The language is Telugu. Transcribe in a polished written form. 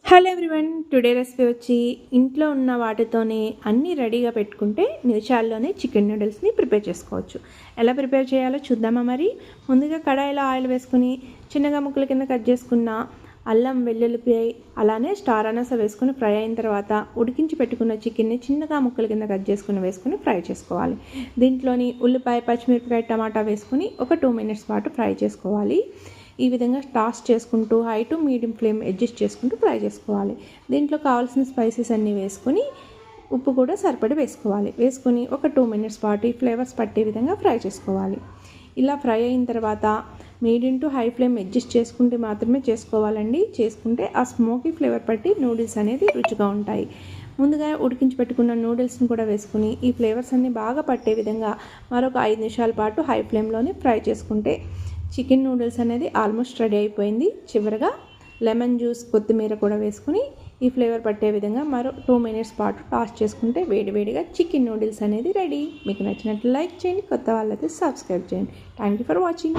హలో ఎవ్రీవన్, టుడే రెసిపీ వచ్చి ఇంట్లో ఉన్న వాటితోనే అన్నీ రెడీగా పెట్టుకుంటే నిమిషాల్లోనే చికెన్ నూడిల్స్ని ప్రిపేర్ చేసుకోవచ్చు. ఎలా ప్రిపేర్ చేయాలో చూద్దామా? మరి ముందుగా కడాయిలో ఆయిల్ వేసుకుని చిన్నగా ముక్కల కింద కట్ చేసుకున్న అల్లం వెల్లుల్లిపాయ అలానే స్టార్ అనస వేసుకుని ఫ్రై అయిన తర్వాత ఉడికించి పెట్టుకున్న చికెన్ని చిన్నగా ముక్కల కింద కట్ చేసుకుని వేసుకుని ఫ్రై చేసుకోవాలి. దీంట్లోని ఉల్లిపాయ, పచ్చిమిరపకాయ, టమాటా వేసుకుని ఒక 2 మినిట్స్ పాటు ఫ్రై చేసుకోవాలి. ఈ విధంగా టాస్ చేసుకుంటూ high to medium flame adjust చేసుకుంటూ ఫ్రై చేసుకోవాలి. దీంట్లో కావాల్సిన స్పైసెస్ అన్నీ వేసుకొని ఉప్పు కూడా సరిపడి వేసుకోవాలి. వేసుకొని ఒక 2 మినిట్స్ పాటు ఈ ఫ్లేవర్స్ పట్టే విధంగా ఫ్రై చేసుకోవాలి. ఇలా ఫ్రై అయిన తర్వాత medium to high flame adjust చేసుకుంటే మాత్రమే చేసుకోవాలండి. చేసుకుంటే ఆ స్మోకీ ఫ్లేవర్ పట్టి నూడిల్స్ అనేది రుచిగా ఉంటాయి. ముందుగా ఉడికించి పెట్టుకున్న నూడిల్స్ని కూడా వేసుకుని ఈ ఫ్లేవర్స్ అన్నీ బాగా పట్టే విధంగా మరొక 5 నిమిషాల పాటు హై ఫ్లేమ్లోనే ఫ్రై చేసుకుంటే చికెన్ నూడిల్స్ అనేది ఆల్మోస్ట్ రెడీ అయిపోయింది. చివరగా లెమన్ జ్యూస్, కొత్తిమీర కూడా వేసుకుని ఈ ఫ్లేవర్ పట్టే విధంగా మరో 2 మినిట్స్ పాటు టాస్ చేసుకుంటే వేడివేడిగా చికెన్ నూడిల్స్ అనేది రెడీ. మీకు నచ్చినట్లు లైక్ చేయండి, కొత్త వాళ్ళైతే సబ్స్క్రైబ్ చేయండి. Thank you for watching.